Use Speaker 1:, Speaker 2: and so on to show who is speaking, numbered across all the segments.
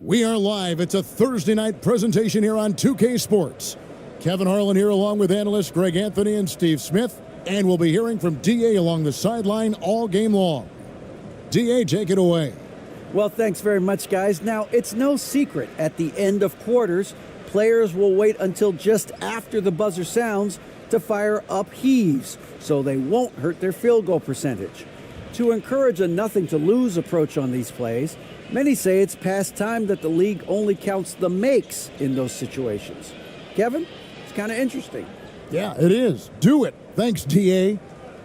Speaker 1: We are live. It's a Thursday night presentation here on 2K Sports. Kevin Harlan here along with analysts Greg Anthony and Steve Smith. And we'll be hearing from DA along the sideline all game long. DA, take it away.
Speaker 2: Well, thanks very much, guys. Now, it's no secret at the end of quarters, players will wait until just after the buzzer sounds to fire up heaves, so they won't hurt their field goal percentage. To encourage a nothing-to-lose approach on these plays, many say it's past time that the league only counts the makes in those situations. Kevin, it's kind of interesting.
Speaker 1: Yeah, it is. Do it. Thanks, DA.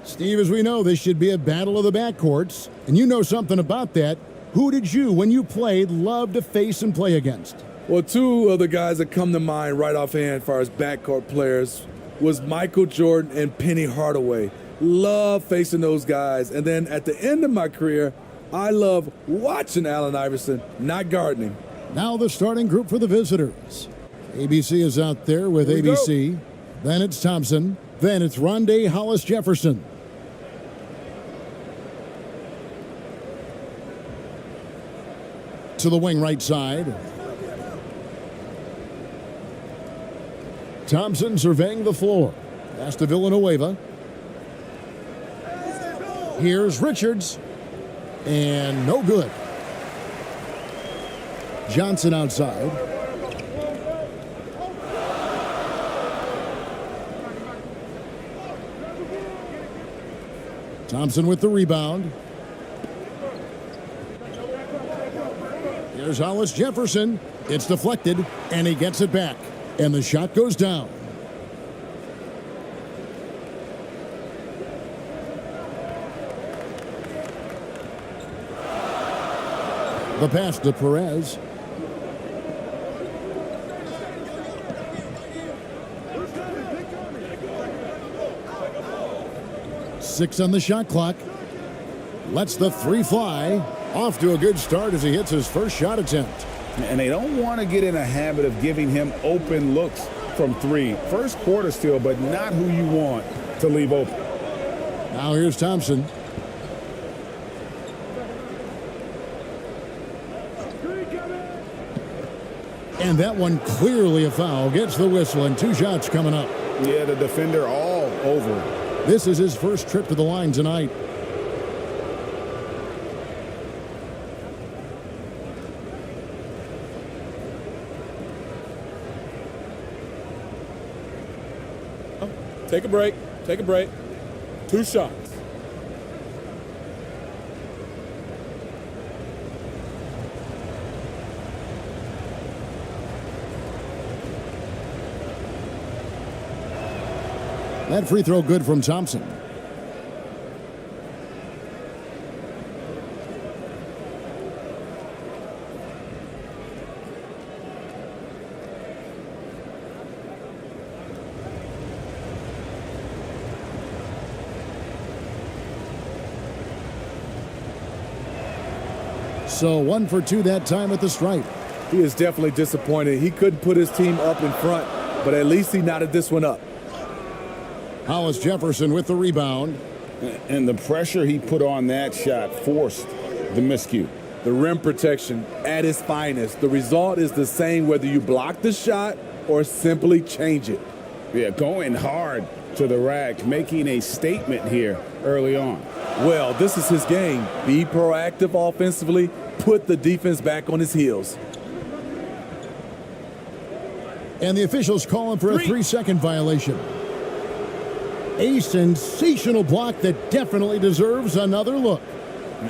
Speaker 1: Steve, as we know, this should be a battle of the backcourts, and you know something about that. Who did you, when you played, love to face and play against?
Speaker 3: Well, two of the guys that come to mind right offhand as far as backcourt players was Michael Jordan and Penny Hardaway. Love facing those guys. And then at the end of my career, I love watching Allen Iverson, not guarding him.
Speaker 1: Now the starting group for the visitors. ABC is out there with ABC. Then it's Thompson. Then it's Rondé Hollis-Jefferson. To the wing right side. Thompson surveying the floor. Pass to Villanueva. Here's Richards. And no good. Johnson outside. Thompson with the rebound. Here's Hollis-Jefferson. It's deflected, and he gets it back. And the shot goes down. The pass to Perez. Six on the shot clock. Lets the three fly. Off to a good start as he hits his first shot attempt.
Speaker 4: And they don't want to get in a habit of giving him open looks from three. First quarter still, but not who you want to leave open.
Speaker 1: Now here's Thompson. And that one clearly a foul. Gets the whistle and two shots coming up.
Speaker 4: Yeah, the defender all over.
Speaker 1: This is his first trip to the line tonight.
Speaker 3: Take a break. Take a break. Two shots.
Speaker 1: That free throw good from Thompson. So 1 for 2 that time at the stripe.
Speaker 3: He is definitely disappointed. He couldn't put his team up in front, but at least he knotted this one up.
Speaker 1: Hollis-Jefferson with the rebound.
Speaker 4: And the pressure he put on that shot forced the miscue.
Speaker 3: The rim protection at its finest. The result is the same whether you block the shot or simply change it.
Speaker 4: Yeah, going hard to the rack, making a statement here early on.
Speaker 3: Well, this is his game. Be proactive offensively, put the defense back on his heels.
Speaker 1: And the officials calling for a 3-second violation. A sensational block that definitely deserves another look.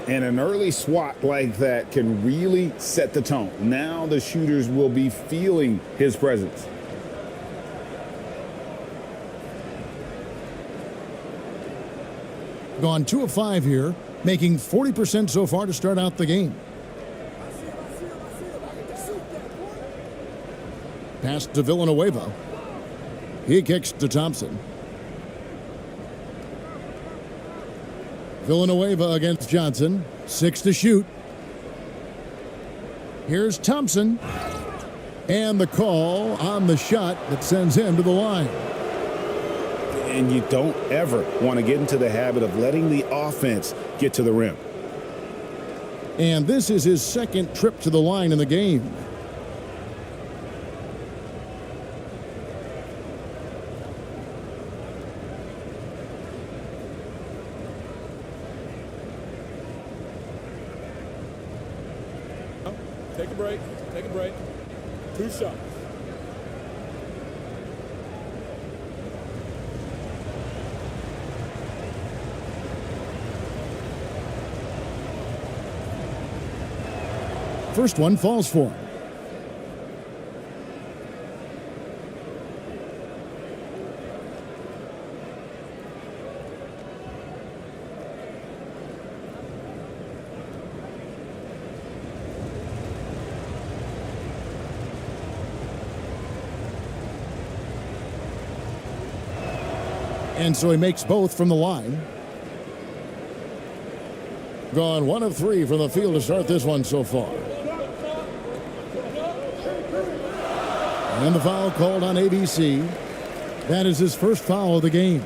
Speaker 4: And an early swat like that can really set the tone. Now the shooters will be feeling his presence.
Speaker 1: Gone 2 of 5 here, making 40% so far to start out the game. Pass to Villanueva. He kicks to Thompson. Villanueva against Johnson. 6 to shoot. Here's Thompson. And the call on the shot that sends him to the line.
Speaker 4: And you don't ever want to get into the habit of letting the offense get to the rim.
Speaker 1: And this is his second trip to the line in the game.
Speaker 5: Take a break. Take a break. 2 shots.
Speaker 1: First one falls for him. And so he makes both from the line. Gone 1 of 3 from the field to start this one so far. And the foul called on ABC. That is his first foul of the game.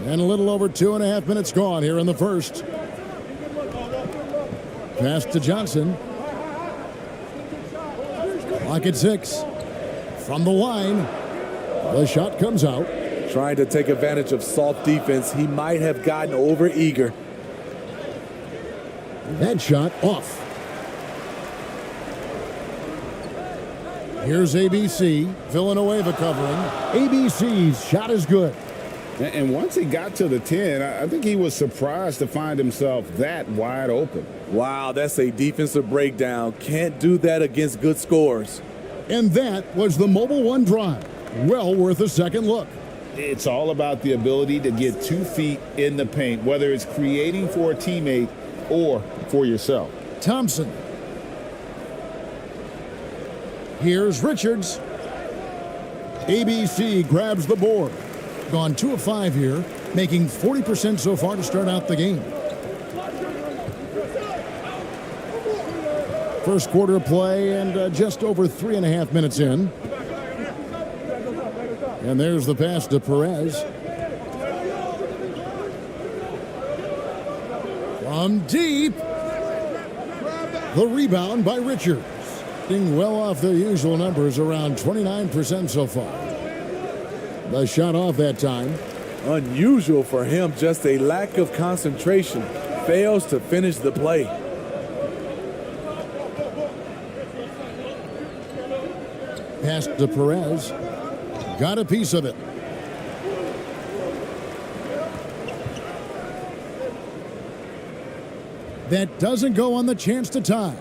Speaker 1: And a little over 2.5 minutes gone here in the first. Pass to Johnson. Clock at 6. From the line, the shot comes out.
Speaker 3: Trying to take advantage of soft defense. He might have gotten over eager.
Speaker 1: That shot off. Here's ABC. Villanueva covering. ABC's shot is good.
Speaker 4: And once he got to the 10, I think he was surprised to find himself that wide open.
Speaker 3: Wow, that's a defensive breakdown. Can't do that against good scores.
Speaker 1: And that was the Mobile One drive. Well worth a second look.
Speaker 4: It's all about the ability to get 2 feet in the paint, whether it's creating for a teammate or for yourself.
Speaker 1: Thompson. Here's Richards. ABC grabs the board. Gone 2 of 5 here, making 40% so far to start out the game. First quarter of play and just over 3.5 minutes in. And there's the pass to Perez. From deep. The rebound by Richards. Getting well off their usual numbers, around 29% so far. The shot off that time.
Speaker 3: Unusual for him, just a lack of concentration. Fails to finish the play.
Speaker 1: Pass to Perez. Got a piece of it. That doesn't go on the chance to tie.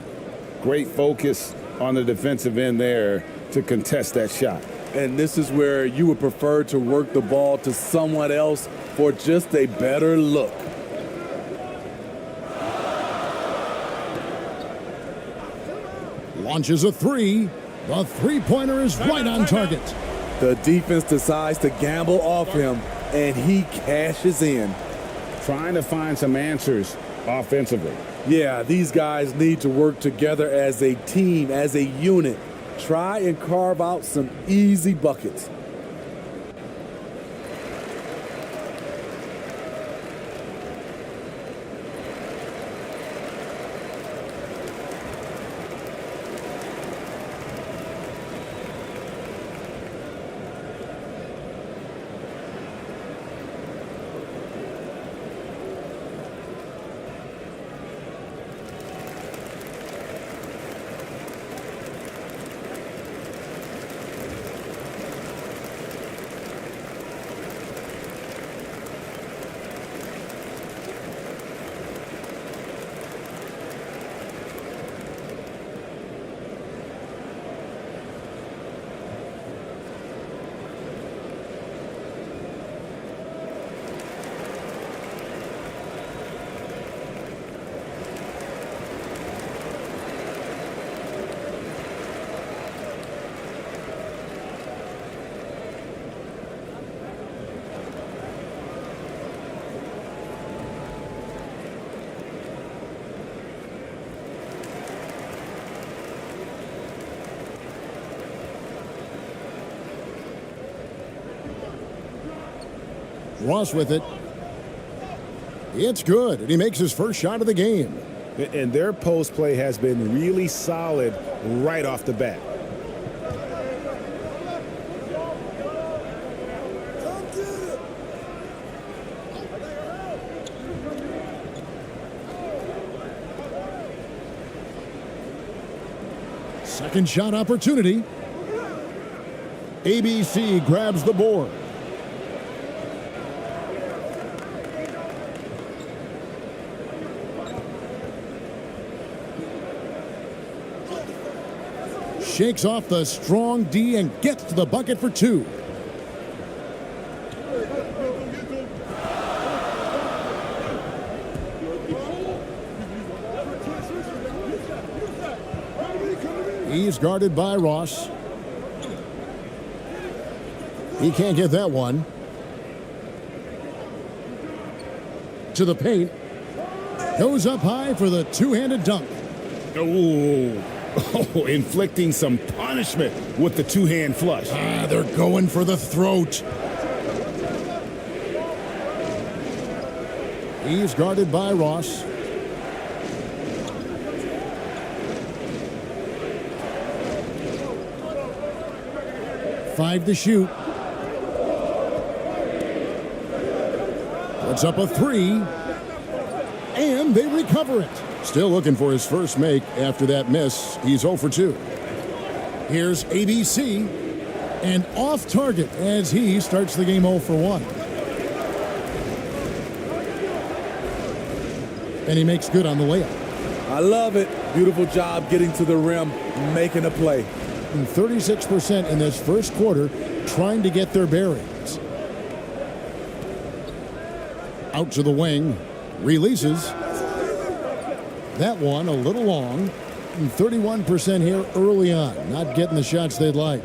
Speaker 4: Great focus on the defensive end there to contest that shot.
Speaker 3: And this is where you would prefer to work the ball to someone else for just a better look.
Speaker 1: Launches a 3. The three-pointer is right on target.
Speaker 3: The defense decides to gamble off him, and he cashes in.
Speaker 4: Trying to find some answers offensively.
Speaker 3: Yeah, these guys need to work together as a team, as a unit. Try and carve out some easy buckets.
Speaker 1: Ross with it. It's good, and he makes his first shot of the game.
Speaker 4: And their post play has been really solid right off the bat.
Speaker 1: Second shot opportunity. ABC grabs the board. Shakes off the strong D and gets to the bucket for two. He's guarded by Ross. He can't get that one. To the paint. Goes up high for the two-handed dunk.
Speaker 4: Oh, inflicting some punishment with the two-hand flush.
Speaker 1: They're going for the throat. He's guarded by Ross. Five to shoot. Puts up a three. And they recover it. Still looking for his first make after that miss. He's 0 for 2. Here's ABC. And off target as he starts the game 0 for 1. And he makes good on the layup.
Speaker 3: I love it. Beautiful job getting to the rim, making a play.
Speaker 1: And 36% in this first quarter trying to get their bearings. Out to the wing. Releases. That one a little long. And 31% here early on. Not getting the shots they'd like.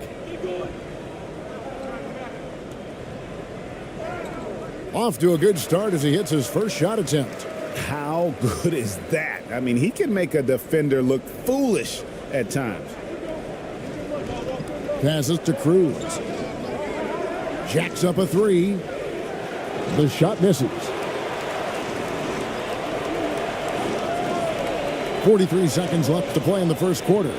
Speaker 1: Off to a good start as he hits his first shot attempt.
Speaker 4: How good is that? I mean, he can make a defender look foolish at times.
Speaker 1: Passes to Cruz. Jacks up a three. The shot misses. 43 seconds left to play in the first quarter.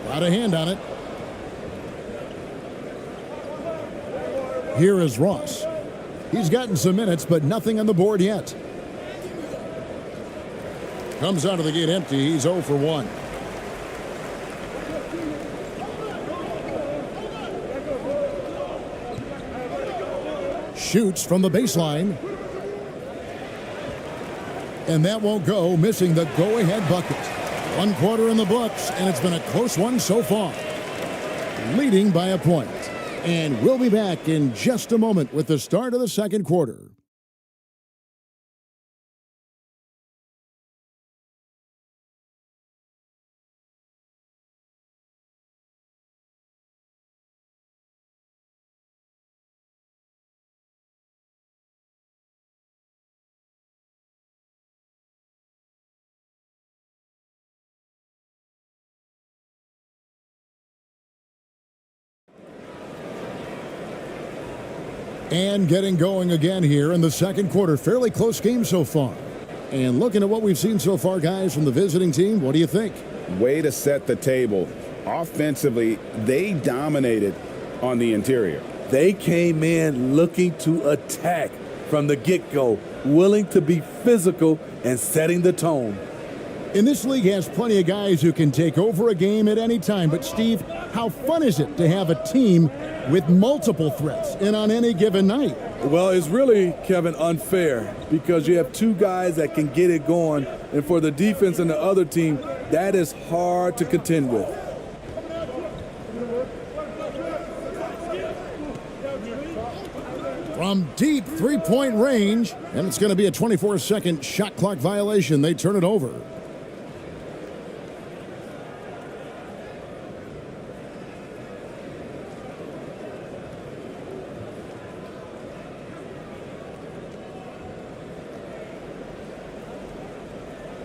Speaker 1: Got a hand on it. Here is Ross. He's gotten some minutes, but nothing on the board yet. Comes out of the gate empty. He's 0 for 1. Shoots from the baseline. And that won't go, missing the go-ahead bucket. 1 quarter in the books, and it's been a close one so far. Leading by a point. And we'll be back in just a moment with the start of the second quarter. And getting going again here in the second quarter. Fairly close game so far. And looking at what we've seen so far, guys, from the visiting team, what do you think?
Speaker 4: Way to set the table. Offensively, they dominated on the interior.
Speaker 3: They came in looking to attack from the get-go, willing to be physical and setting the tone.
Speaker 1: And this league has plenty of guys who can take over a game at any time. But, Steve, how fun is it to have a team with multiple threats in on any given night?
Speaker 3: Well, it's really, Kevin, unfair because you have two guys that can get it going. And for the defense and the other team, that is hard to contend with.
Speaker 1: From deep three-point range, and it's going to be a 24-second shot clock violation. They turn it over.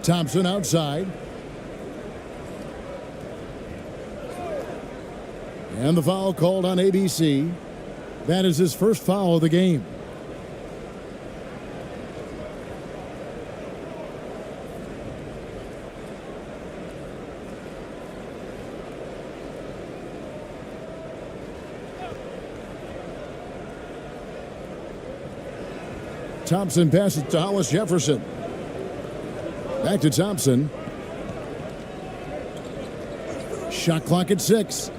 Speaker 1: Thompson outside. And the foul called on ABC. That is his first foul of the game. Thompson passes to Hollis Jefferson. Back to Thompson. Shot clock at 6.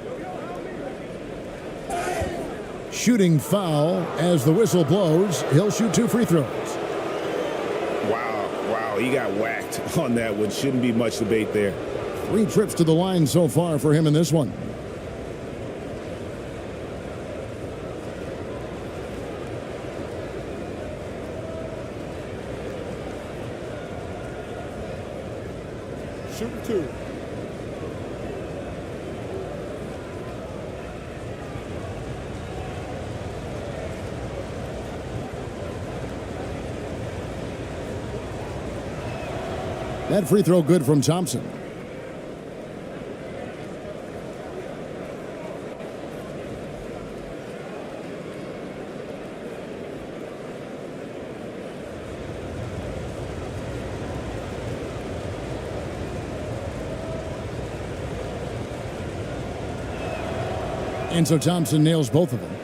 Speaker 1: Shooting foul as the whistle blows. He'll shoot 2 free throws.
Speaker 4: Wow, he got whacked on that one. Shouldn't be much debate there.
Speaker 1: 3 trips to the line so far for him in this one.
Speaker 5: Shooting 2.
Speaker 1: That free throw good from Thompson. And so Thompson nails both of them.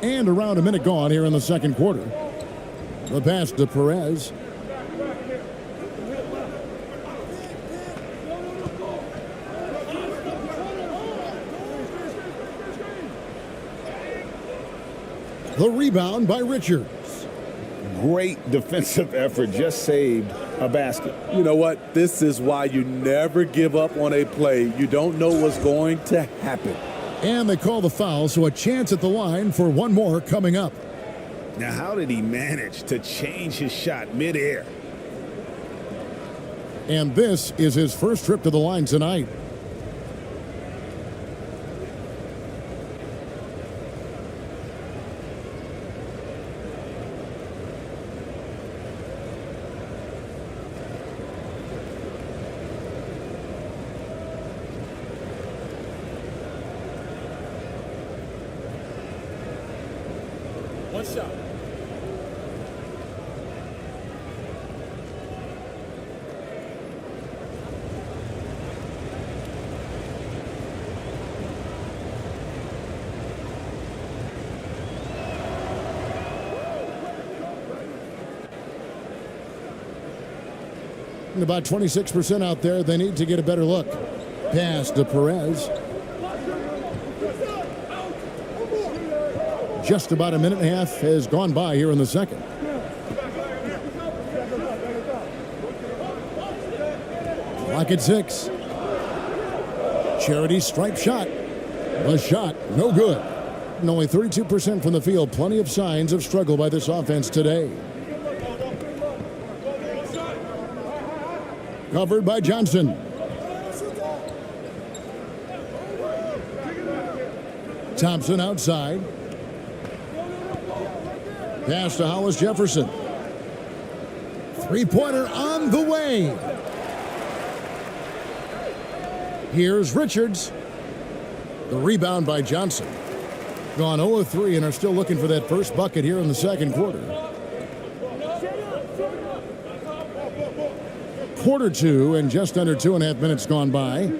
Speaker 1: And around a minute gone here in the second quarter. The pass to Perez. The rebound by Richards.
Speaker 4: Great defensive effort, just saved a basket.
Speaker 3: You know what? This is why you never give up on a play. You don't know what's going to happen.
Speaker 1: And they call the foul, so a chance at the line for one more coming up.
Speaker 4: Now, how did he manage to change his shot midair?
Speaker 1: And this is his first trip to the line tonight.
Speaker 5: One shot.
Speaker 1: And about 26% out there. They need to get a better look. Pass to Perez. Just about a minute and a half has gone by here in the second. Clock at 6. Charity stripe shot. The shot, no good. And only 32% from the field. Plenty of signs of struggle by this offense today. Covered by Johnson. Thompson outside. Pass to Hollis Jefferson. Three-pointer on the way. Here's Richards. The rebound by Johnson. Gone 0 of 3 and are still looking for that first bucket here in the second quarter. Quarter 2 and just under 2.5 minutes gone by.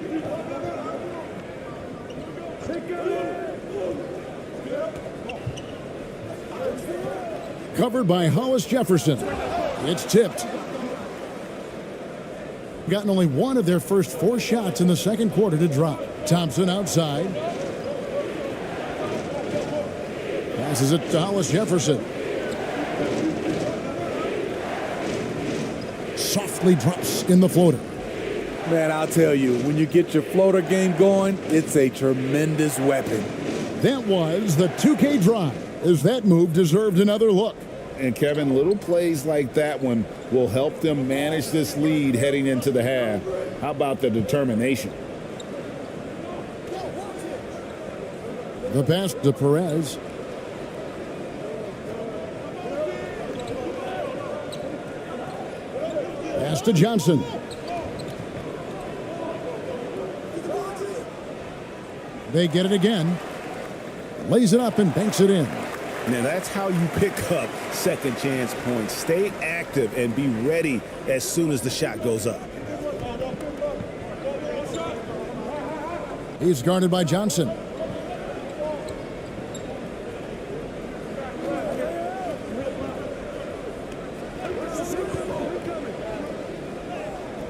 Speaker 1: Covered by Hollis Jefferson. It's tipped. Gotten only one of their first 4 shots in the second quarter to drop. Thompson outside. Passes it to Hollis Jefferson. Softly drops in the floater.
Speaker 3: Man, I'll tell you, when you get your floater game going, it's a tremendous weapon.
Speaker 1: That was the 2K drive, as that move deserved another look.
Speaker 4: And Kevin, little plays like that one will help them manage this lead heading into the half. How about the determination?
Speaker 1: The pass to Perez. Pass to Johnson. They get it again. Lays it up and banks it in.
Speaker 4: Now that's how you pick up second chance points. Stay active and be ready as soon as the shot goes up.
Speaker 1: He's guarded by Johnson.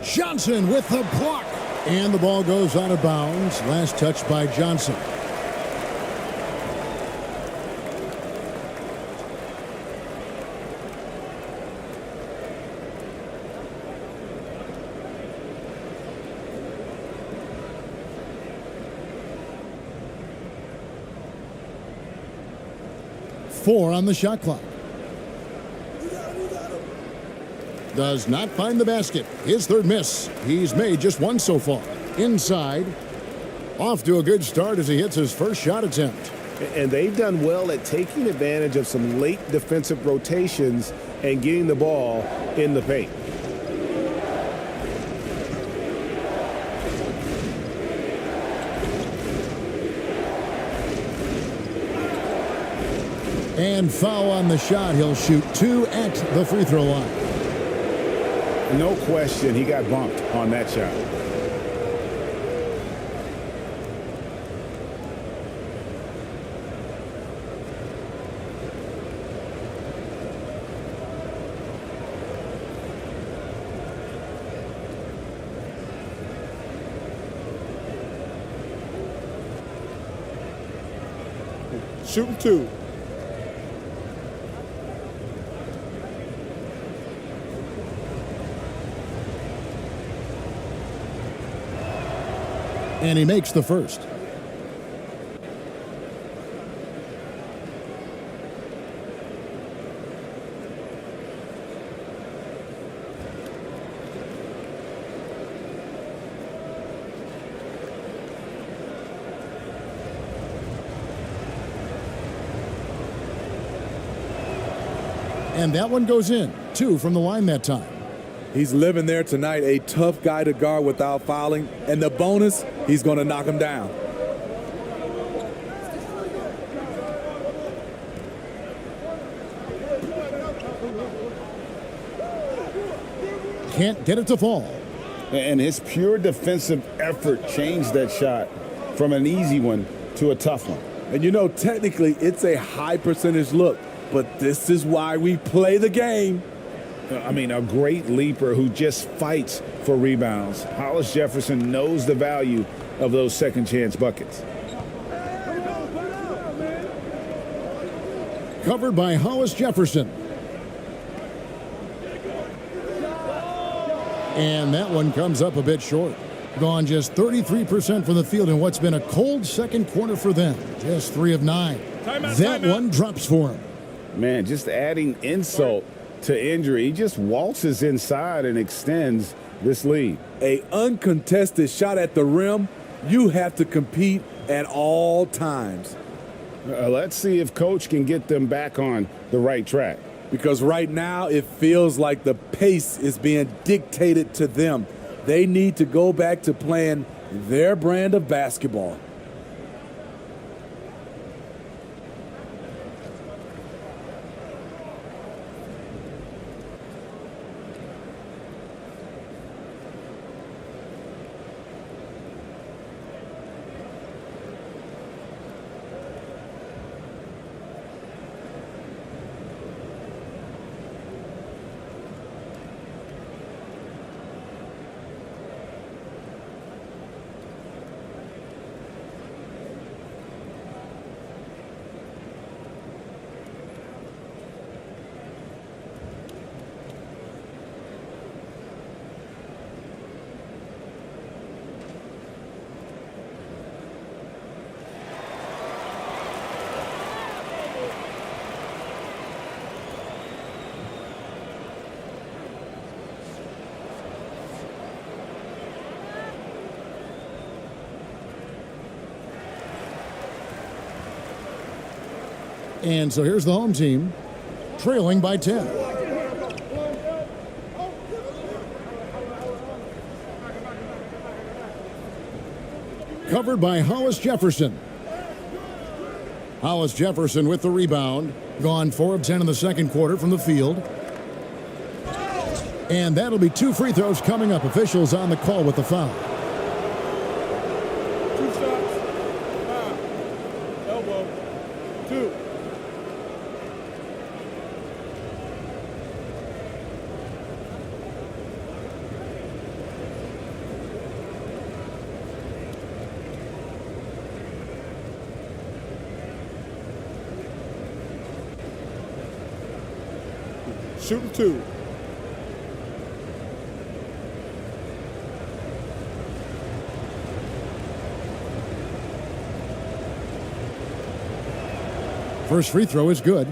Speaker 1: Johnson with the block. And the ball goes out of bounds. Last touch by Johnson. Four on the shot clock. Does not find the basket. His third miss. He's made just one so far. Inside. Off to a good start as he hits his first shot attempt.
Speaker 4: And they've done well at taking advantage of some late defensive rotations and getting the ball in the paint.
Speaker 1: And foul on the shot. He'll shoot 2 at the free throw line.
Speaker 4: No question, he got bumped on that shot.
Speaker 5: Shooting 2.
Speaker 1: And he makes the first. And that one goes in. 2 from the line that time.
Speaker 3: He's living there tonight, a tough guy to guard without fouling. And the bonus, he's going to knock him down.
Speaker 1: Can't get it to fall.
Speaker 4: And his pure defensive effort changed that shot from an easy one to a tough one.
Speaker 3: And you know, technically, it's a high percentage look. But this is why we play the game.
Speaker 4: I mean, a great leaper who just fights for rebounds. Hollis Jefferson knows the value of those second chance buckets.
Speaker 1: Covered by Hollis Jefferson. And that one comes up a bit short. Gone just 33% from the field in what's been a cold second quarter for them. Just 3 of 9. That one drops for him.
Speaker 4: Man, just adding insult to injury. He just waltzes inside and extends this lead.
Speaker 3: A uncontested shot at the rim, you have to compete at all times.
Speaker 4: Let's see if Coach can get them back on the right track.
Speaker 3: Because right now it feels like the pace is being dictated to them. They need to go back to playing their brand of basketball.
Speaker 1: And so here's the home team, trailing by 10. Covered by Hollis Jefferson. Hollis Jefferson with the rebound. Gone 4 of 10 in the second quarter from the field. And that'll be 2 free throws coming up. Officials on the call with the foul.
Speaker 5: 2 shots. Elbow. 2. Shooting 2.
Speaker 1: First free throw is good.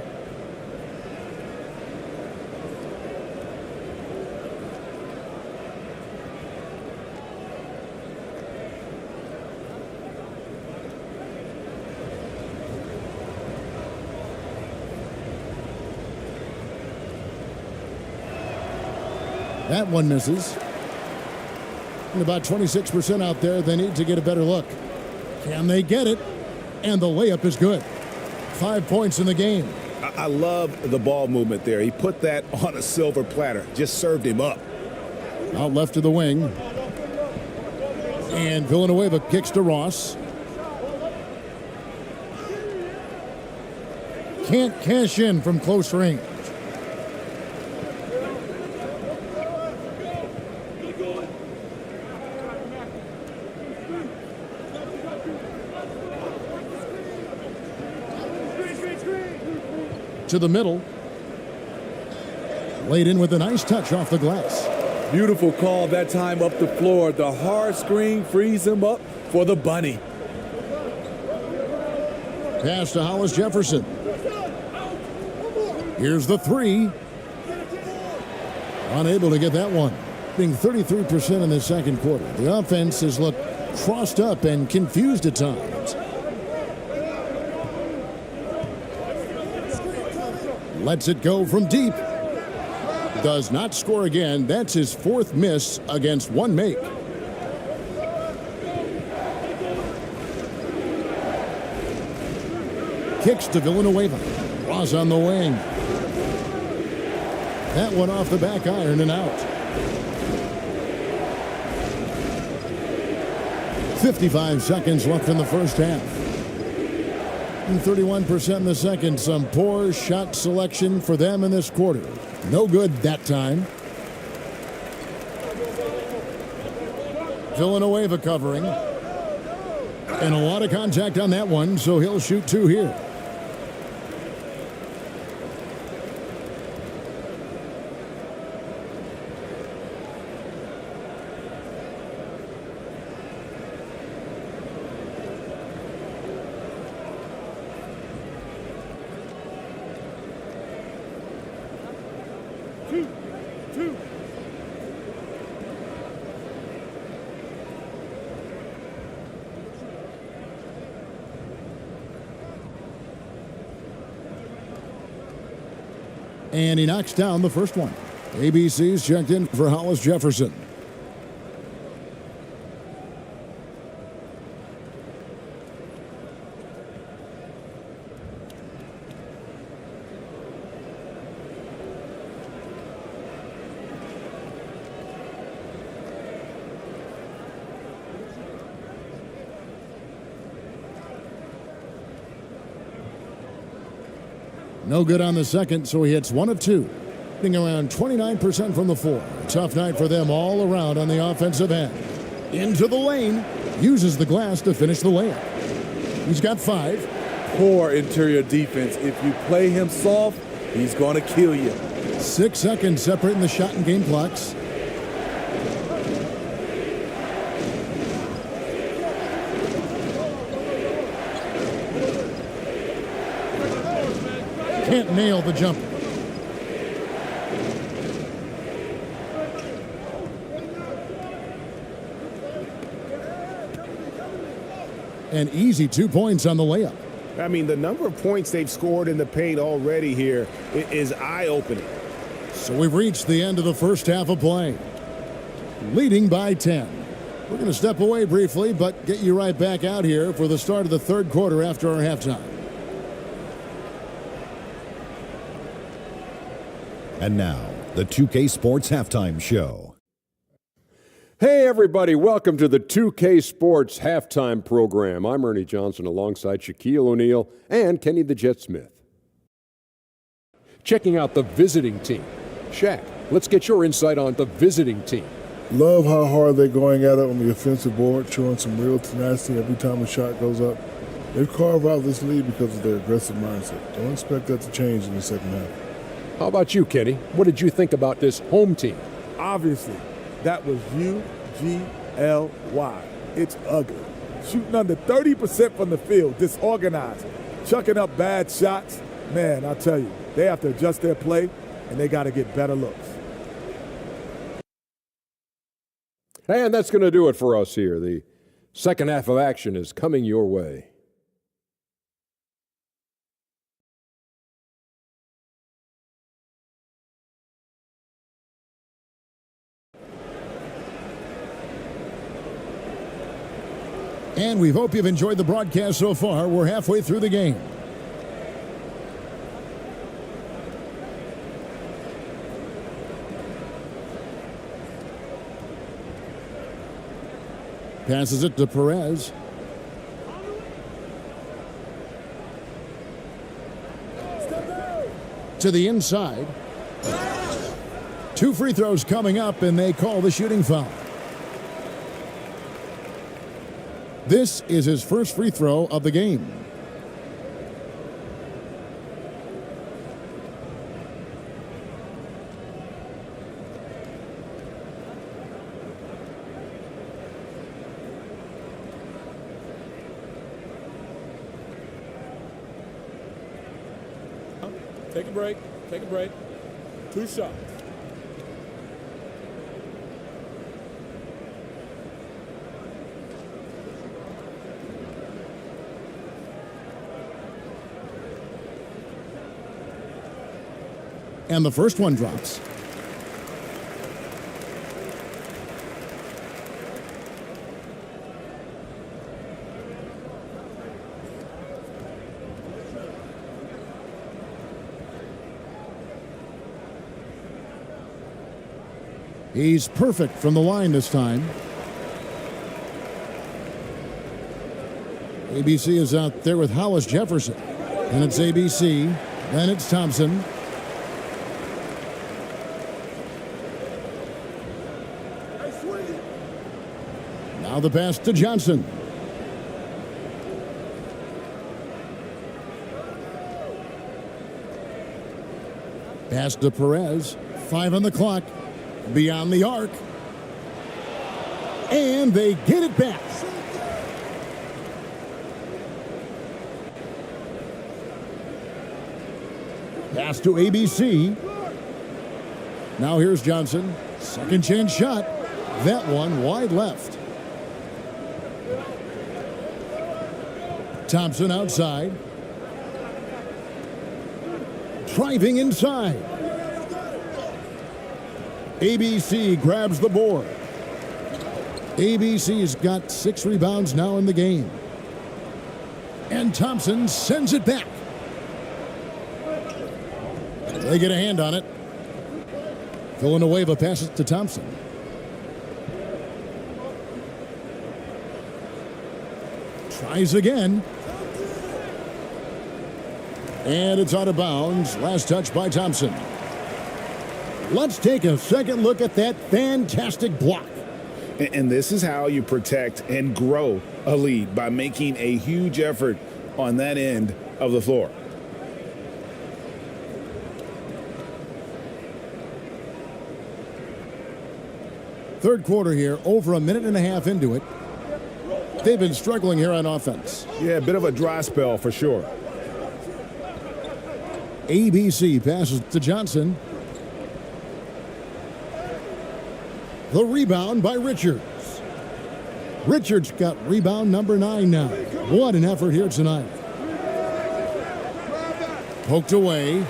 Speaker 1: That one misses. And about 26% out there. They need to get a better look. Can they get it? And the layup is good. 5 points in the game.
Speaker 4: I love the ball movement there. He put that on a silver platter. Just served him up.
Speaker 1: Out left to the wing. And Villanueva kicks to Ross. Can't cash in from close range. To the middle. Laid in with a nice touch off the glass.
Speaker 3: Beautiful call that time up the floor. The hard screen frees him up for the bunny.
Speaker 1: Pass to Hollis Jefferson. Here's the 3. Unable to get that one. Being 33% in the second quarter. The offense has looked crossed up and confused at times. Lets it go from deep. Does not score again. That's his 4th miss against 1 make. Kicks to Villanueva. Ross on the wing. That one off the back iron and out. 55 seconds left in the first half. And 31% in the second. Some poor shot selection for them in this quarter. No good that time. Villanueva covering. And a lot of contact on that one, so he'll shoot 2 here. And he knocks down the first one. ABC's checked in for Hollis Jefferson. No good on the second, so he hits 1 of 2. Hitting around 29% from the floor. Tough night for them all around on the offensive end. Into the lane. Uses the glass to finish the layup. He's got 5.
Speaker 3: Poor interior defense. If you play him soft, he's going to kill you.
Speaker 1: 6 seconds separating the shot and game clocks. Can't nail the jumper. An easy 2 points on the layup.
Speaker 4: I mean, the number of points they've scored in the paint already here is eye-opening.
Speaker 1: So we've reached the end of the first half of play. Leading by 10. We're going to step away briefly, but get you right back out here for the start of the third quarter after our halftime.
Speaker 6: And now, the 2K Sports Halftime Show.
Speaker 7: Hey everybody, welcome to the 2K Sports Halftime Program. I'm Ernie Johnson alongside Shaquille O'Neal and Kenny the Jet Smith. Checking out the visiting team. Shaq, let's get your insight on the visiting team.
Speaker 5: Love how hard they're going at it on the offensive board, showing some real tenacity every time a shot goes up. They've carved out this lead because of their aggressive mindset. Don't expect that to change in the second half.
Speaker 7: How about you, Kenny? What did you think about this home team?
Speaker 8: Obviously, that was U-G-L-Y. It's ugly. Shooting under 30% from the field, disorganized, chucking up bad shots. Man, I'll tell you, they have to adjust their play, and they got to get better looks.
Speaker 7: And that's going to do it for us here. The second half of action is coming your way.
Speaker 1: And we hope you've enjoyed the broadcast so far. We're halfway through the game. Passes it to Perez. To the inside. 2 free throws coming up, and they call the shooting foul. This is his first free throw of the game.
Speaker 5: Take a break. Take a break. 2 shots.
Speaker 1: And the first one drops. He's perfect from the line this time. ABC is out there with Hollis Jefferson. And it's ABC. Then it's Thompson. Now the pass to Johnson. Pass to Perez. 5 on the clock. Beyond the arc. And they get it back. Pass to ABC. Now here's Johnson. Second chance shot. That one wide left. Thompson outside. Driving inside. ABC grabs the board. ABC's got 6 rebounds now in the game. And Thompson sends it back. They get a hand on it. Villanueva passes to Thompson. Tries again. And it's out of bounds. Last touch by Thompson. Let's take a second look at that fantastic block.
Speaker 4: And this is how you protect and grow a lead, by making a huge effort on that end of the floor.
Speaker 1: Third quarter here, over a minute and a half into it. They've been struggling here on offense.
Speaker 4: Yeah, a bit of a dry spell for sure.
Speaker 1: ABC passes to Johnson. The rebound by Richards. Richards got rebound number 9 now. What an effort here tonight. Poked away.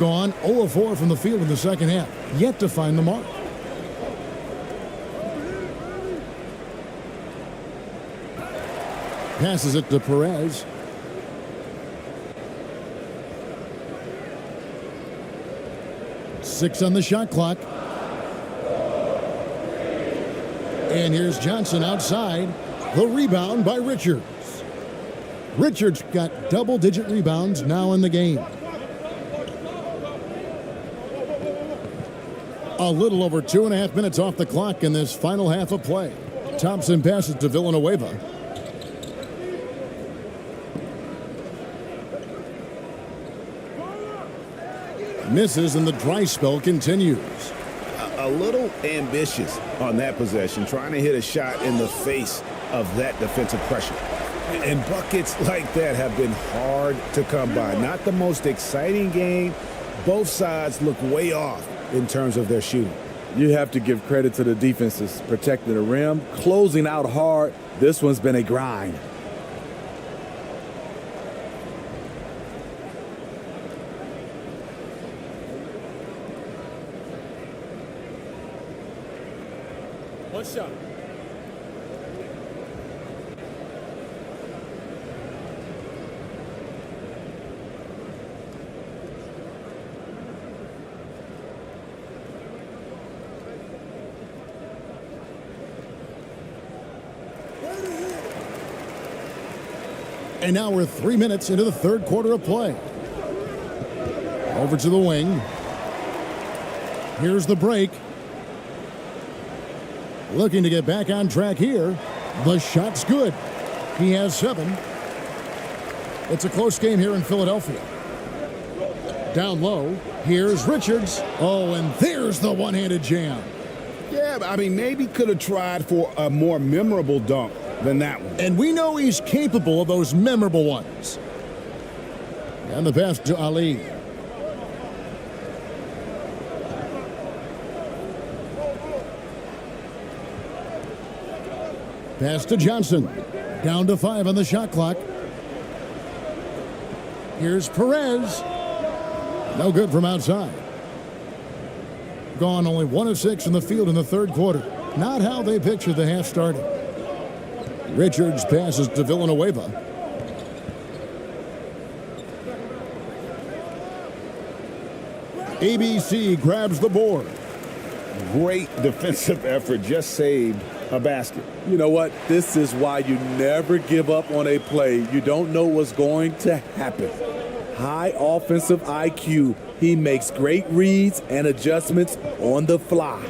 Speaker 1: Gone 0 of 4 from the field in the second half. Yet to find the mark. Passes it to Perez. Six on the shot clock. And here's Johnson outside. The rebound by Richards. Richards got double-digit rebounds now in the game. A little over 2.5 minutes off the clock in this final half of play. Thompson passes to Villanueva. Misses and the dry spell continues.
Speaker 4: A little ambitious on that possession, trying to hit a shot in the face of that defensive pressure. And buckets like that have been hard to come by. Not the most exciting game. Both sides look way off in terms of their shooting.
Speaker 3: You have to give credit to the defenses, protecting the rim, closing out hard. This one's been a grind.
Speaker 8: One shot.
Speaker 1: And now we're 3 minutes into the third quarter of play. Over to the wing. Here's the break. Looking to get back on track here. The shot's good. He has 7. It's a close game here in Philadelphia. Down low. Here's Richards. Oh, and there's the one-handed jam.
Speaker 4: Yeah, I mean, maybe could have tried for a more memorable dunk than that one.
Speaker 1: And we know he's capable of those memorable ones. And the pass to Ali. Pass to Johnson. Down to 5 on the shot clock. Here's Perez. No good from outside. Gone only 1 of 6 in the field in the third quarter. Not how they pictured the half starting. Richards passes to Villanueva. ABC grabs the board.
Speaker 4: Great defensive effort, just saved a basket.
Speaker 3: You know what? This is why you never give up on a play. You don't know what's going to happen. High offensive IQ. He makes great reads and adjustments on the fly.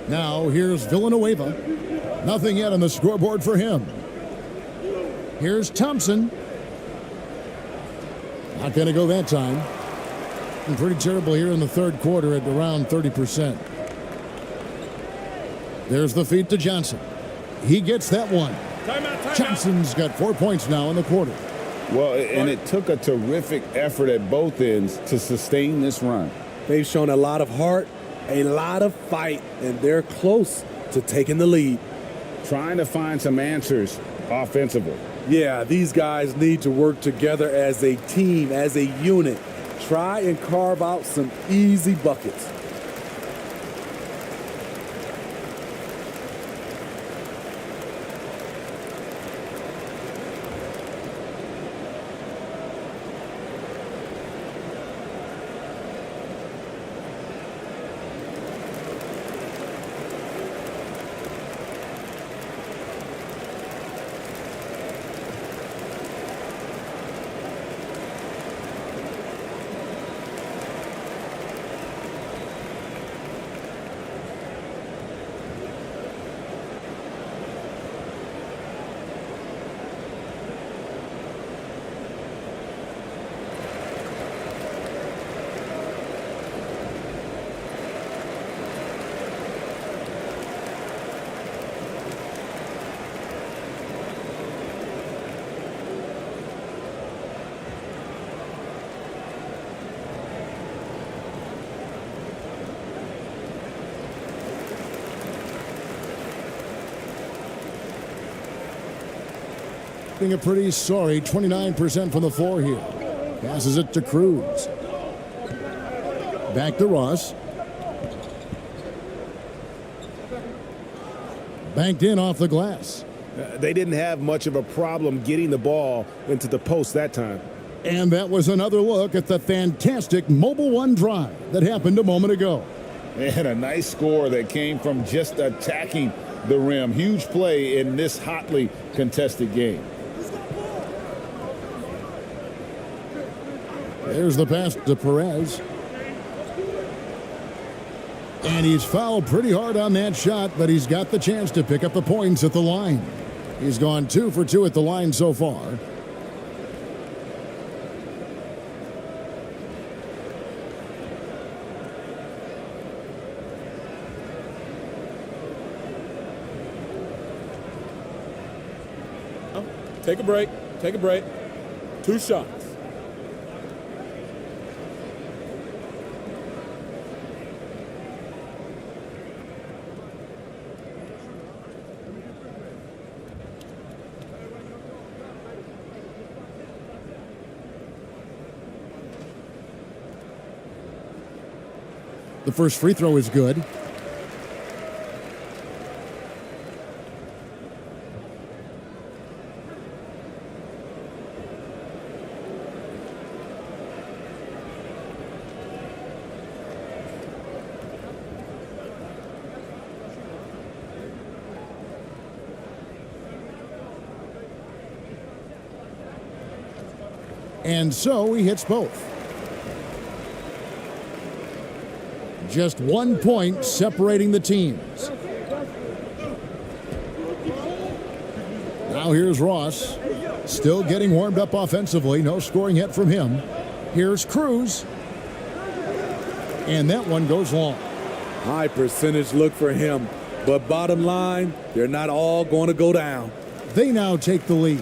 Speaker 1: Now here's Villanueva. Nothing yet on the scoreboard for him. Here's Thompson. Not going to go that time. And pretty terrible here in the third quarter at around 30%. There's the feed to Johnson. He gets that one. Johnson's got 4 points now in the quarter.
Speaker 4: Well, and it took a terrific effort at both ends to sustain this run.
Speaker 3: They've shown a lot of heart, a lot of fight, and they're close to taking the lead.
Speaker 4: Trying to find some answers offensively.
Speaker 3: Yeah, these guys need to work together as a team, as a unit. Try and carve out some easy buckets.
Speaker 1: A pretty sorry 29% from the floor here. Passes it to Cruz. Back to Ross. Banked in off the glass.
Speaker 4: They didn't have much of a problem getting the ball into the post that time.
Speaker 1: And that was another look at the fantastic Mobile One drive that happened a moment ago.
Speaker 9: And a nice score that came from just attacking the rim. Huge play in this hotly contested game.
Speaker 1: There's the pass to Perez. And he's fouled pretty hard on that shot, but he's got the chance to pick up the points at the line. He's gone 2 for 2 at the line so far.
Speaker 8: Take a break. Take a break. 2 shots.
Speaker 1: The first free throw is good. And so he hits both. Just 1 point separating the teams. Now here's Ross. Still getting warmed up offensively. No scoring yet from him. Here's Cruz. And that one goes long.
Speaker 3: High percentage look for him. But bottom line, they're not all going to go down.
Speaker 1: They now take the lead.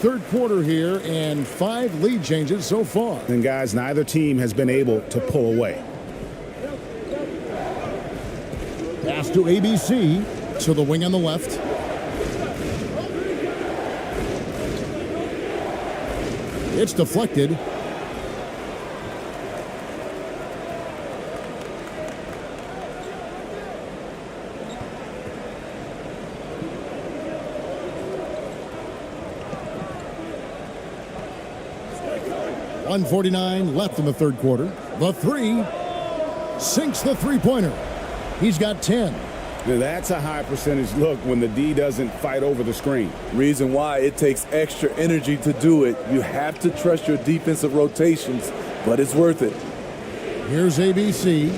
Speaker 1: Third quarter here and 5 lead changes so far.
Speaker 4: And guys, neither team has been able to pull away.
Speaker 1: Pass to ABC, to the wing on the left. It's deflected. .149 left in the third quarter. The three sinks the three-pointer. He's got 10.
Speaker 4: Now that's a high percentage look when the D doesn't fight over the screen.
Speaker 3: Reason why it takes extra energy to do it. You have to trust your defensive rotations, but it's worth it.
Speaker 1: Here's ABC.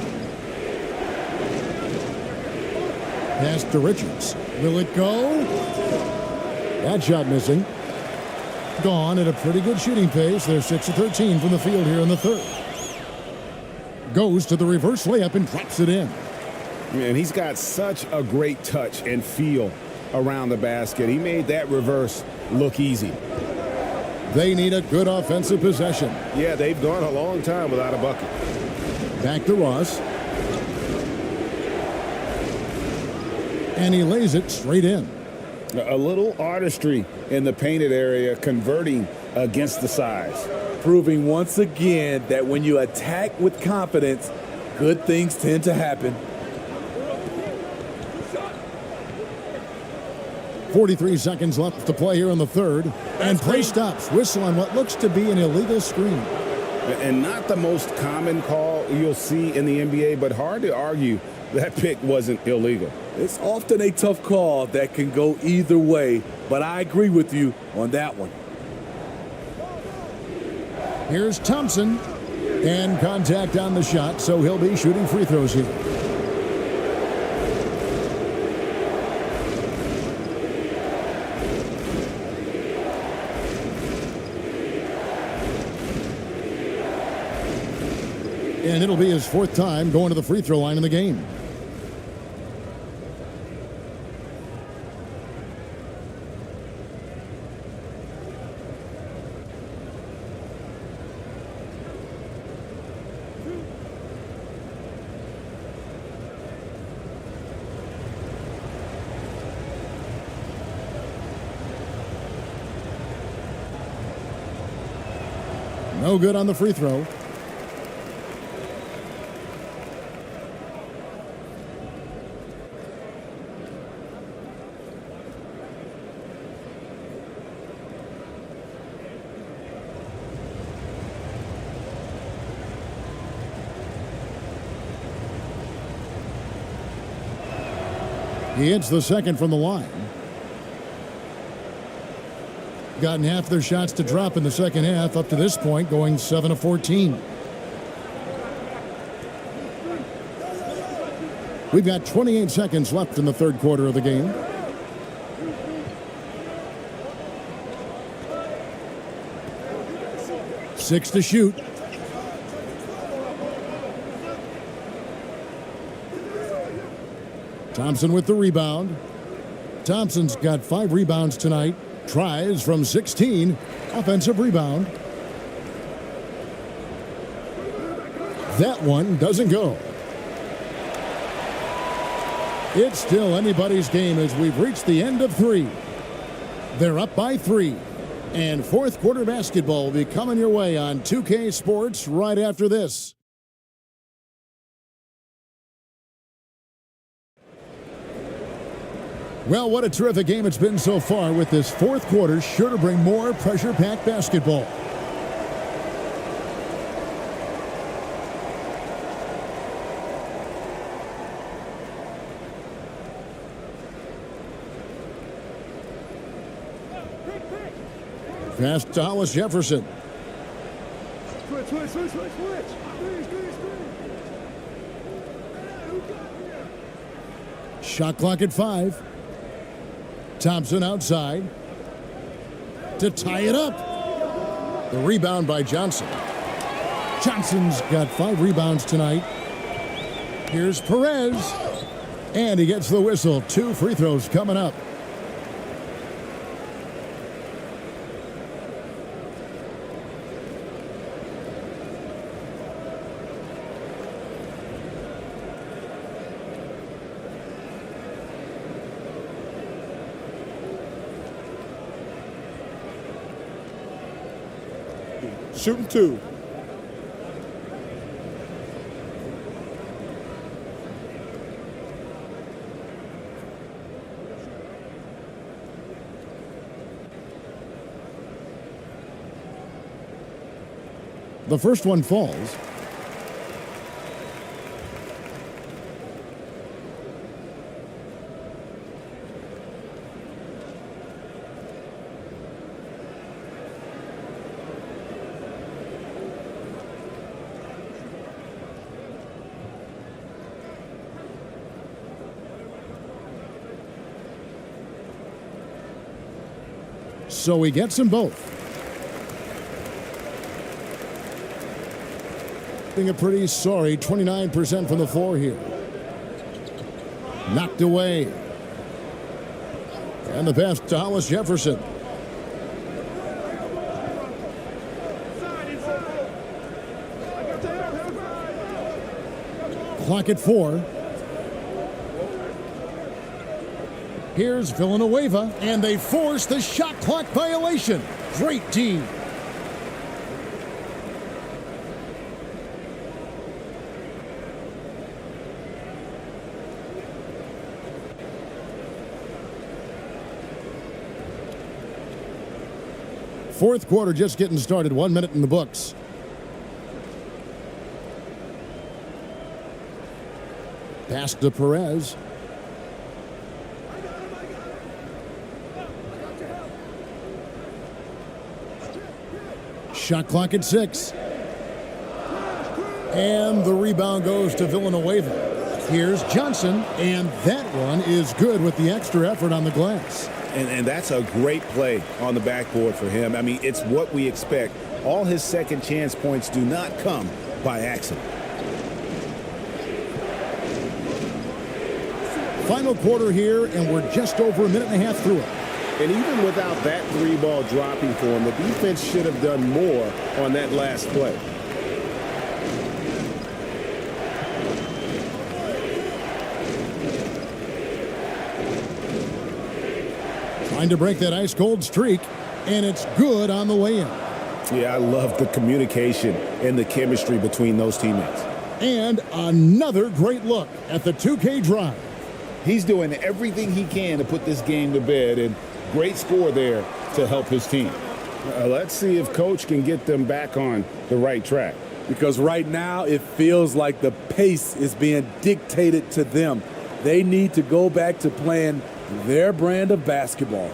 Speaker 1: Pass to Richards. Will it go? That shot missing. Gone at a pretty good shooting pace. They're 6 of 13 from the field here in the third. Goes to the reverse layup and drops it in.
Speaker 4: And he's got such a great touch and feel around the basket. He made that reverse look easy.
Speaker 1: They need a good offensive possession.
Speaker 4: Yeah, they've gone a long time without a bucket.
Speaker 1: Back to Ross. And he lays it straight in.
Speaker 4: A little artistry in the painted area, converting against the size.
Speaker 3: Proving once again that when you attack with confidence, good things tend to happen.
Speaker 1: 43 seconds left to play here in the third. And play stops. Whistle on what looks to be an illegal screen.
Speaker 4: And not the most common call you'll see in the NBA, but hard to argue that pick wasn't illegal.
Speaker 3: It's often a tough call that can go either way, but I agree with you on that one.
Speaker 1: Here's Thompson. And contact on the shot, so he'll be shooting free throws here. And it'll be his 4th time going to the free throw line in the game. No good on the free throw. He hits the second from the line. Gotten half their shots to drop in the second half up to this point, going 7 of 14. We've got 28 seconds left in the third quarter of the game. Six to shoot. Thompson with the rebound. Thompson's got 5 rebounds tonight. Tries from 16. Offensive rebound. That one doesn't go. It's still anybody's game as we've reached the end of 3. They're up by 3. And fourth quarter basketball will be coming your way on 2K Sports right after this. Well, what a terrific game it's been so far, with this fourth quarter sure to bring more pressure-packed basketball. Pass to Hollis Jefferson.
Speaker 8: Switch.
Speaker 1: Shot clock at 5. Thompson outside to tie it up. The rebound by Johnson. Johnson's got 5 rebounds tonight. Here's Perez. And he gets the whistle. 2 free throws coming up.
Speaker 8: Shooting 2.
Speaker 1: The first one falls. So he gets them both. Being a pretty sorry 29% from the floor here. Knocked away. And the pass to Hollis Jefferson. Clock at 4. Here's Villanueva, and they force the shot clock violation. Great team. Fourth quarter just getting started. 1 minute in the books. Pass to Perez. Shot clock at 6. And the rebound goes to Villanueva. Here's Johnson, and that one is good with the extra effort on the glass.
Speaker 4: And that's a great play on the backboard for him. I mean, it's what we expect. All his second chance points do not come by accident.
Speaker 1: Final quarter here, and we're just over a minute and a half through it.
Speaker 4: And even without that 3-ball dropping for him, the defense should have done more on that last play.
Speaker 1: Trying to break that ice-cold streak, and it's good on the way in.
Speaker 4: Yeah, I love the communication and the chemistry between those teammates.
Speaker 1: And another great look at the 2K drive.
Speaker 9: He's doing everything he can to put this game to bed, and great score there to help his team.
Speaker 4: Let's see if Coach can get them back on the right track.
Speaker 3: Because right now it feels like the pace is being dictated to them. They need to go back to playing their brand of basketball.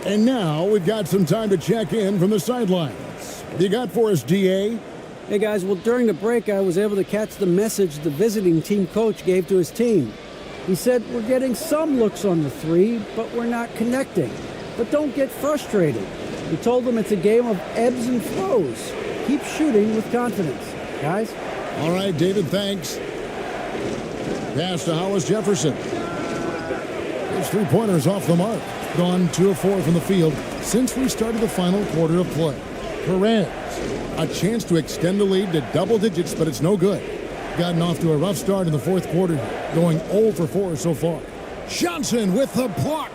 Speaker 1: And now we've got some time to check in from the sidelines. What you got for us, DA?
Speaker 2: Hey guys, well during the break I was able to catch the message the visiting team coach gave to his team. He said, we're getting some looks on the three, but we're not connecting. But don't get frustrated. He told them it's a game of ebbs and flows. Keep shooting with confidence, guys.
Speaker 1: All right, David, thanks. Pass to Hollis Jefferson. His three-pointers off the mark. Gone 2 of 4 from the field since we started the final quarter of play. Perez, a chance to extend the lead to double digits, but it's no good. Gotten off to a rough start in the fourth quarter, going 0 for 4 so far. Johnson with the block.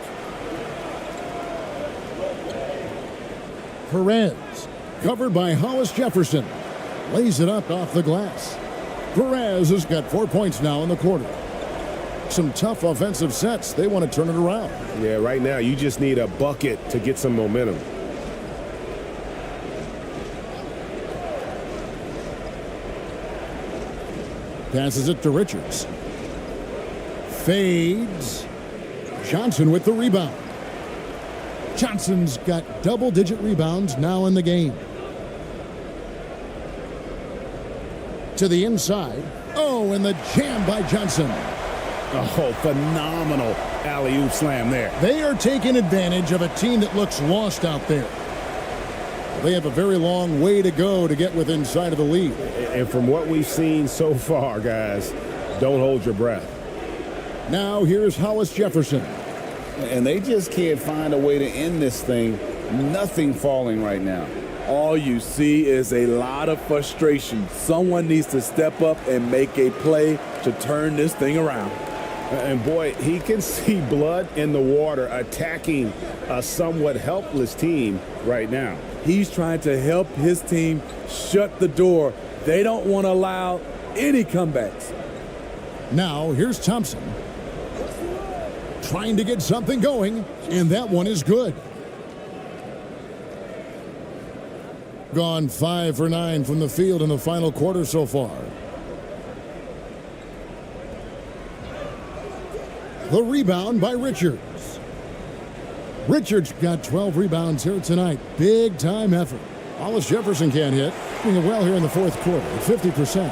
Speaker 1: Perez, covered by Hollis Jefferson, lays it up off the glass. Perez has got 4 points now in the quarter. Some tough offensive sets. They want to turn it around.
Speaker 4: Yeah, right now you just need a bucket to get some momentum.
Speaker 1: Passes it to Richards. Fades. Johnson with the rebound. Johnson's got double-digit rebounds now in the game. To the inside. Oh, and the jam by Johnson.
Speaker 4: Oh, phenomenal alley-oop slam there.
Speaker 1: They are taking advantage of a team that looks lost out there. They have a very long way to go to get within sight of the lead.
Speaker 4: And from what we've seen so far, guys, don't hold your breath.
Speaker 1: Now here's Hollis Jefferson.
Speaker 9: And they just can't find a way to end this thing. Nothing falling right now.
Speaker 3: All you see is a lot of frustration. Someone needs to step up and make a play to turn this thing around.
Speaker 4: And boy, he can see blood in the water attacking a somewhat helpless team right now.
Speaker 3: He's trying to help his team shut the door. They don't want to allow any comebacks.
Speaker 1: Now here's Thompson. Trying to get something going, and that one is good. Gone 5 for 9 from the field in the final quarter so far. The rebound by Richards. Richards got 12 rebounds here tonight. Big time effort. Hollis Jefferson can't hit. Doing well here in the fourth quarter at 50%.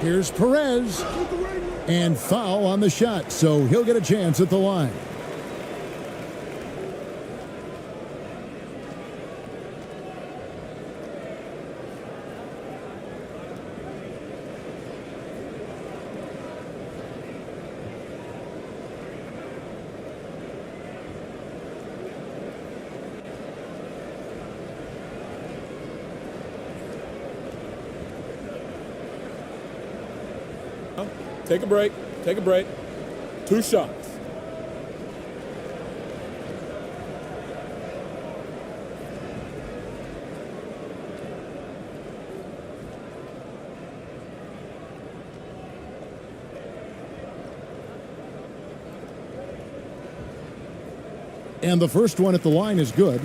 Speaker 1: Here's Perez. And foul on the shot, so he'll get a chance at the line.
Speaker 8: Take a break. Take a break. 2 shots.
Speaker 1: And the first one at the line is good.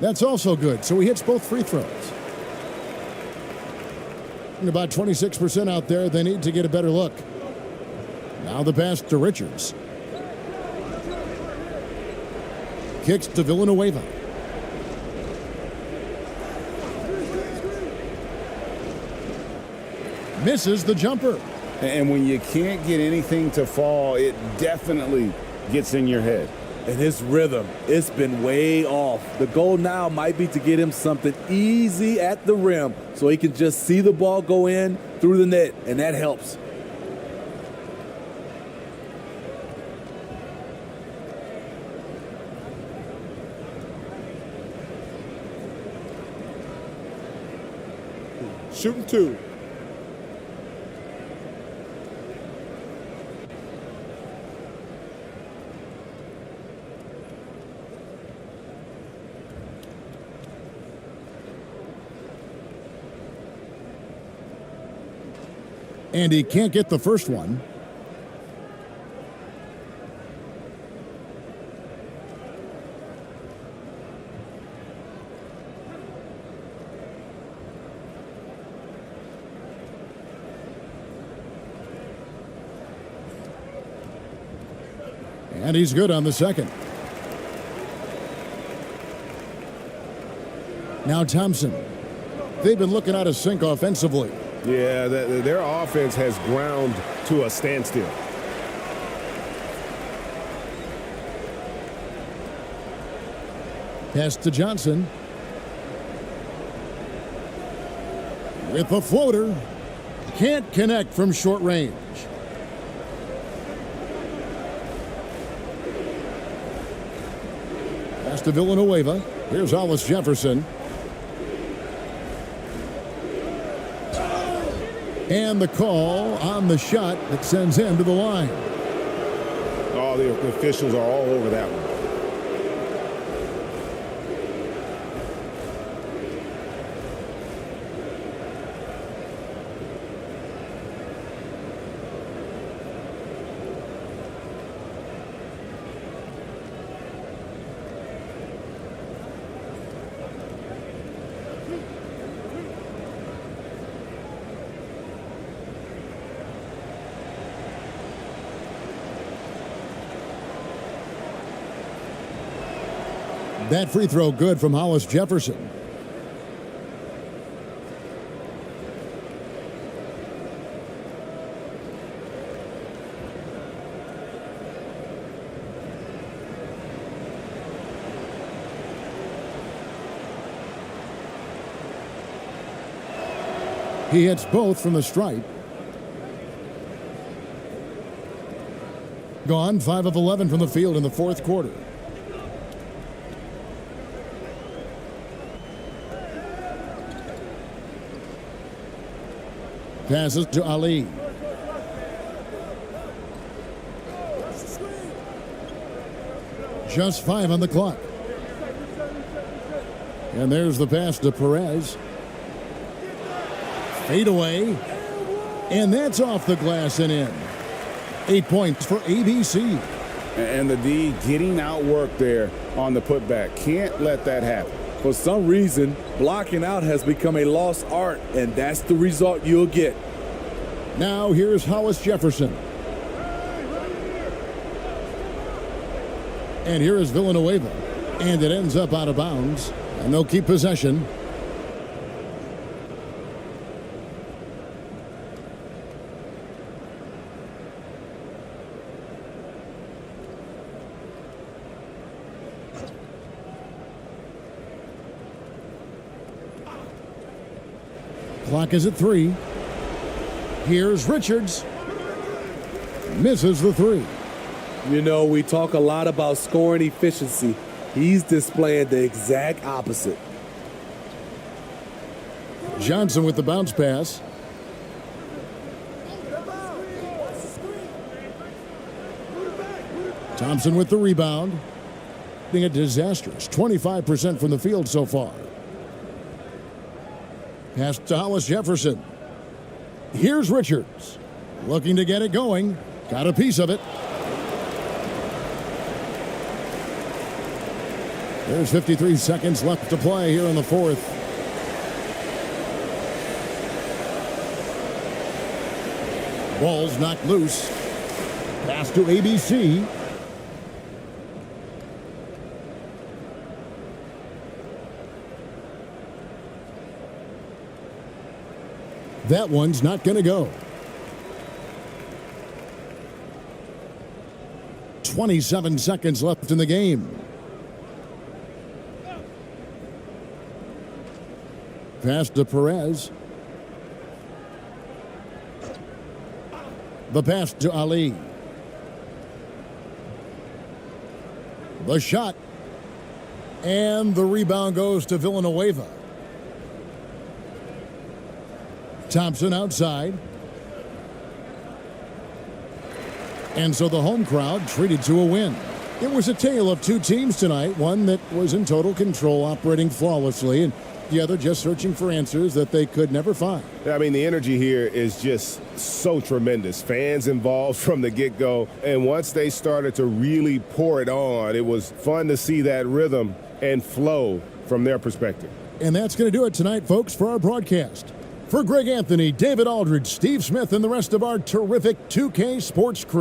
Speaker 1: That's also good, so he hits both free throws. And about 26% out there, they need to get a better look. Now the pass to Richards. Kicks to Villanueva. Misses the jumper.
Speaker 9: And when you can't get anything to fall, it definitely gets in your head.
Speaker 3: And his rhythm, it's been way off. The goal now might be to get him something easy at the rim so he can just see the ball go in through the net, and that helps.
Speaker 8: Shooting 2.
Speaker 1: And he can't get the first one. And he's good on the second. Now Thompson. They've been looking out of sync offensively.
Speaker 4: Yeah, their offense has ground to a standstill.
Speaker 1: Pass to Johnson. With a floater. Can't connect from short range. Pass to Villanueva. Here's Hollis Jefferson. And the call on the shot that sends him to the line.
Speaker 4: Oh, the officials are all over that one.
Speaker 1: That free throw good from Hollis Jefferson. He hits both from the stripe. Gone 5 of 11 from the field in the fourth quarter. Passes to Ali. Just 5 on the clock. And there's the pass to Perez. Fade away. And that's off the glass and in. 8 points for ABC.
Speaker 9: And the D getting outworked there on the putback. Can't let that happen.
Speaker 3: For some reason, blocking out has become a lost art, and that's the result you'll get.
Speaker 1: Now here's Hollis Jefferson. And here is Villanueva. And it ends up out of bounds. And they'll keep possession. Clock is at 3. Here's Richards. Misses the 3.
Speaker 3: You know, we talk a lot about scoring efficiency. He's displaying the exact opposite.
Speaker 1: Johnson with the bounce pass. Thompson with the rebound. Being a disastrous 25% from the field so far. Pass to Hollis Jefferson. Here's Richards. Looking to get it going. Got a piece of it. There's 53 seconds left to play here in the fourth. Ball's knocked loose. Pass to ABC. That one's not going to go. 27 seconds left in the game. Pass to Perez. The pass to Ali. The shot. And the rebound goes to Villanueva. Thompson outside. And so the home crowd treated to a win. It was a tale of two teams tonight, one that was in total control, operating flawlessly, and the other just searching for answers that they could never find.
Speaker 4: I mean, the energy here is just so tremendous. Fans involved from the get-go, and once they started to really pour it on, it was fun to see that rhythm and flow from their perspective.
Speaker 1: And that's going to do it tonight, folks, for our broadcast. For Greg Anthony, David Aldridge, Steve Smith, and the rest of our terrific 2K Sports crew,